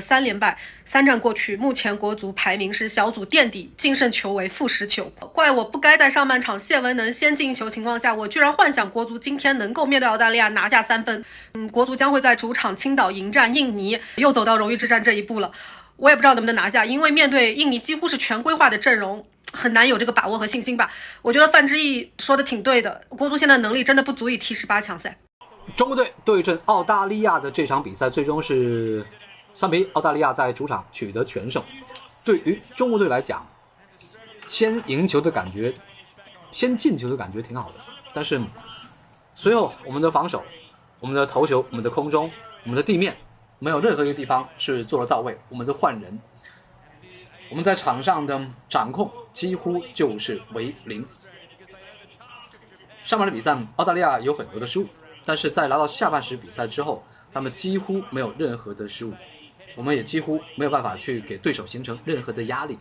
3连败，3战过去，目前国足排名是小组垫底，净胜球为-10球。怪我不该在上半场谢文能先进球情况下，我居然幻想国足今天能够面对澳大利亚拿下3分。国足将会在主场青岛迎战印尼，又走到荣誉之战这一步了。我也不知道能不能拿下，因为面对印尼几乎是全规划的阵容，很难有这个把握和信心吧。我觉得范志毅说的挺对的，国足现在能力真的不足以踢18强赛。中国队对阵澳大利亚的这场比赛最终是3比1，澳大利亚在主场取得全胜。对于中国队来讲，先赢球的感觉，先进球的感觉挺好的，但是随后我们的防守、我们的头球、我们的空中、我们的地面，没有任何一个地方是做得到位。我们的换人，我们在场上的掌控几乎就是为0。上半场比赛，澳大利亚有很多的失误，但是在来到下半时比赛之后，他们几乎没有任何的失误，我们也几乎没有办法去给对手形成任何的压力。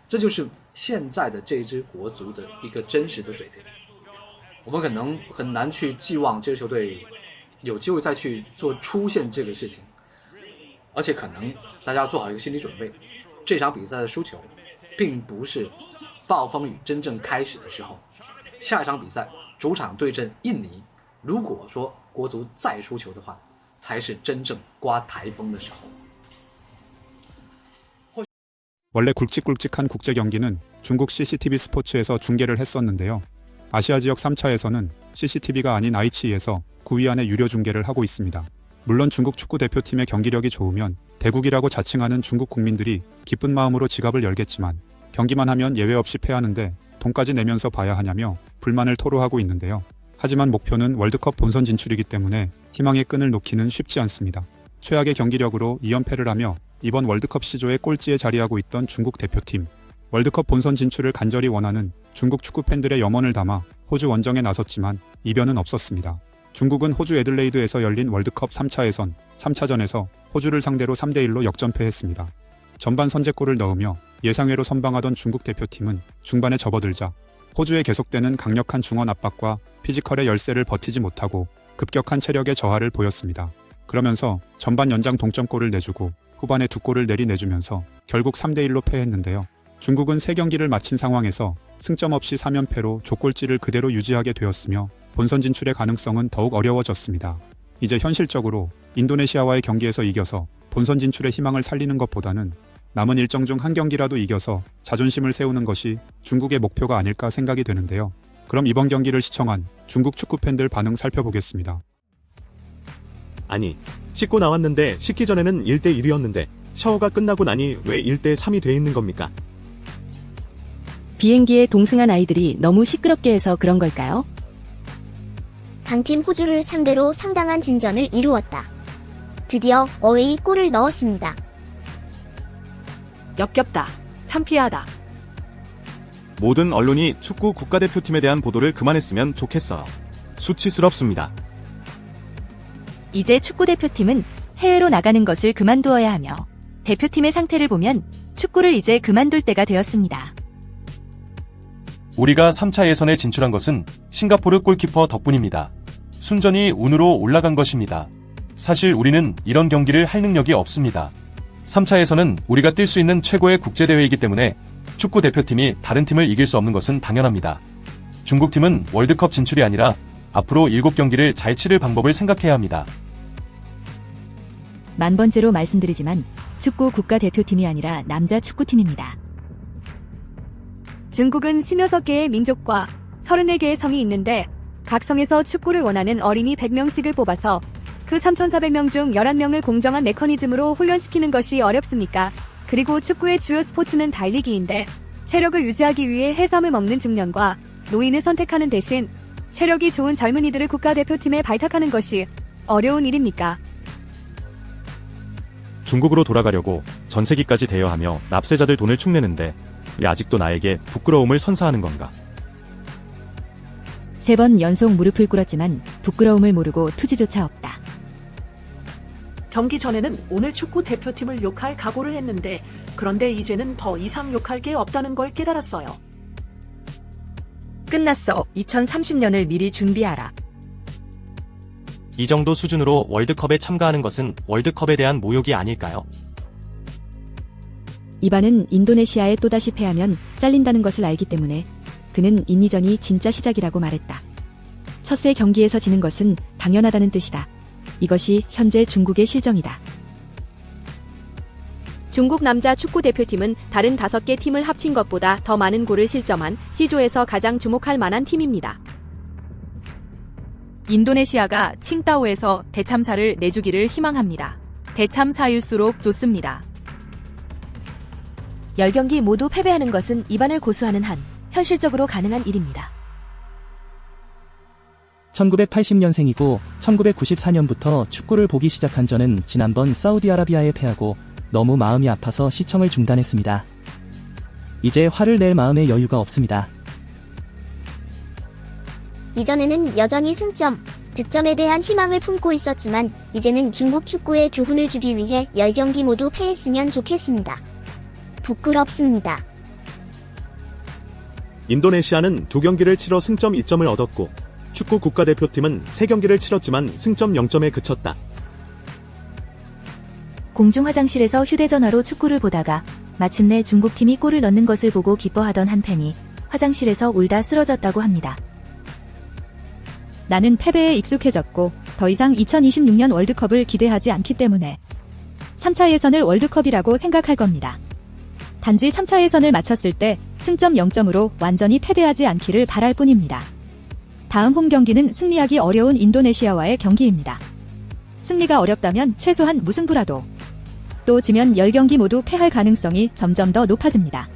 这就是现在的这支国足的一个真实的水平。我们可能很难去寄望这支球队有机会再去做出现这个事情，而且可能大家要做好一个心理准备，这场比赛的输球并不是暴风雨真正开始的时候。下一场比赛主场对阵印尼，如果说国足再输球的话，才是真正刮台风的时候。 원래 굵직굵직한 국제 경기는 중국 CCTV 스포츠에서 중계를 했었는데요. 아시아 지역 3차에서는 CCTV가 아닌 IC에서 9위 안에 유료 중계를 하고 있습니다. 물론 중국 축구 대표팀의 경기력이 좋으면 대국이라고 자칭하는 중국 국민들이 기쁜 마음으로 지갑을 열겠지만 경기만 하면 예외 없이 패하는데 돈까지 내면서 봐야 하냐며 불만을 토로하고 있는데요. 하지만 목표는 월드컵 본선 진출이기 때문에 희망의 끈을 놓기는 쉽지 않습니다. 최악의 경기력으로 2연패를 하며 이번 월드컵 시조에 꼴찌에 자리하고 있던 중국 대표팀. 월드컵 본선 진출을 간절히 원하는 중국 축구 팬들의 염원을 담아 호주 원정에 나섰지만 이변은 없었습니다. 중국은 호주 애들레이드에서 열린 월드컵 3차 예선 3차전에서 호주를 상대로 3대1로 역전패했습니다. 전반 선제골을 넣으며 예상외로 선방하던 중국 대표팀은 중반에 접어들자 호주의 계속되는 강력한 중원 압박과 피지컬의 열세를 버티지 못하고 급격한 체력의 저하를 보였습니다. 그러면서 전반 연장 동점골을 내주고 후반에 2골을 내주면서 결국 3대1로 패했는데요. 중국은 3경기를 마친 상황에서 승점 없이 3연패로 족골지를 그대로 유지하게 되었으며 본선 진출의 가능성은 더욱 어려워졌습니다. 이제 현실적으로 인도네시아와의 경기에서 이겨서 본선 진출의 희망을 살리는 것보다는 남은 일정 중 한 경기라도 이겨서 자존심을 세우는 것이 중국의 목표가 아닐까 생각이 되는데요. 그럼 이번 경기를 시청한 중국 축구 팬들 반응 살펴보겠습니다. 아니, 씻고 나왔는데 씻기 전에는 1대1이었는데 샤워가 끝나고 나니 왜 1대3이 돼 있는 겁니까? 비행기에 동승한 아이들이 너무 시끄럽게 해서 그런 걸까요? 강팀 호주를 상대로 상당한 진전을 이루었다. 드디어 어웨이 골을 넣었습니다. 역겹다. 창피하다. 모든 언론이 축구 국가대표팀에 대한 보도를 그만했으면 좋겠어요. 수치스럽습니다. 이제 축구 대표팀은 해외로 나가는 것을 그만두어야 하며 대표팀의 상태를 보면 축구를 이제 그만둘 때가 되었습니다. 우리가 3차 예선에 진출한 것은 싱가포르 골키퍼 덕분입니다. 순전히 운으로 올라간 것입니다. 사실 우리는 이런 경기를 할 능력이 없습니다. 3차 예선은 우리가 뛸 수 있는 최고의 국제대회이기 때문에 축구 대표팀이 다른 팀을 이길 수 없는 것은 당연합니다. 중국팀은 월드컵 진출이 아니라 앞으로 7경기를 잘 치를 방법을 생각해야 합니다. 만번째로 말씀드리지만 축구 국가대표팀이 아니라 남자 축구팀입니다. 중국은 56개의 민족과 34개의 성이 있는데 각 성에서 축구를 원하는 어린이 100명씩을 뽑아서 그 3,400명 중 11명을 공정한 메커니즘으로 훈련시키는 것이 어렵습니까? 그리고 축구의 주요 스포츠는 달리기인데 체력을 유지하기 위해 해삼을 먹는 중년과 노인을 선택하는 대신 체력이 좋은 젊은이들을 국가대표팀에 발탁하는 것이 어려운 일입니까? 중국으로 돌아가려고 전세기까지 대여하며 납세자들 돈을 축내는데 왜 아직도 나에게 부끄러움을 선사하는 건가? 3번 연속 무릎을 꿇었지만 부끄러움을 모르고 투지조차 없다. 경기 전에는 오늘 축구 대표팀을 욕할 각오를 했는데 그런데 이제는 더 이상 욕할 게 없다는 걸 깨달았어요. 끝났어. 2030년을 미리 준비하라. 이 정도 수준으로 월드컵에 참가하는 것은 월드컵에 대한 모욕이 아닐까요? 이반은 인도네시아에 또다시 패하면 잘린다는 것을 알기 때문에 그는 인니전이 진짜 시작이라고 말했다. 첫세 경기에서 지는 것은 당연하다는 뜻이다. 이것이 현재 중국의 실정이다. 중국 남자 축구 대표팀은 다른 5개 팀을 합친 것보다 더 많은 골을 실점한 C조에서 가장 주목할 만한 팀입니다. 인도네시아가 칭따오에서 대참사를 내주기를 희망합니다. 대참사일수록 좋습니다. 10경기 모두 패배하는 것은 이반을 고수하는 한 현실적으로 가능한 일입니다. 1980년생이고 1994년부터 축구를 보기 시작한 저는 지난번 사우디아라비아에 패하고 너무 마음이 아파서 시청을 중단했습니다. 이제 화를 낼 마음의 여유가 없습니다. 이전에는 여전히 승점, 득점에 대한 희망을 품고 있었지만 이제는 중국 축구에 교훈을 주기 위해 10경기 모두 패했으면 좋겠습니다. 부끄럽습니다. 인도네시아는 2경기를 치러 승점 2점을 얻었고 축구 국가대표팀은 3경기를 치렀지만 승점 0점에 그쳤다. 공중 화장실에서 휴대전화로 축구를 보다가 마침내 중국팀이 골을 넣는 것을 보고 기뻐하던 한 팬이 화장실에서 울다 쓰러졌다고 합니다. 나는 패배에 익숙해졌고 더 이상 2026년 월드컵을 기대하지 않기 때문에 3차 예선을 월드컵이라고 생각할 겁니다. 단지 3차 예선을 마쳤을 때 승점 0점으로 완전히 패배하지 않기를 바랄 뿐입니다. 다음 홈 경기는 승리하기 어려운 인도네시아와의 경기입니다. 승리가 어렵다면 최소한 무승부라도, 또 지면 10경기 모두 패할 가능성이 점점 더 높아집니다.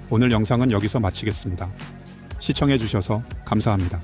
오늘 영상은 여기서 마치겠습니다. 시청해주셔서 감사합니다.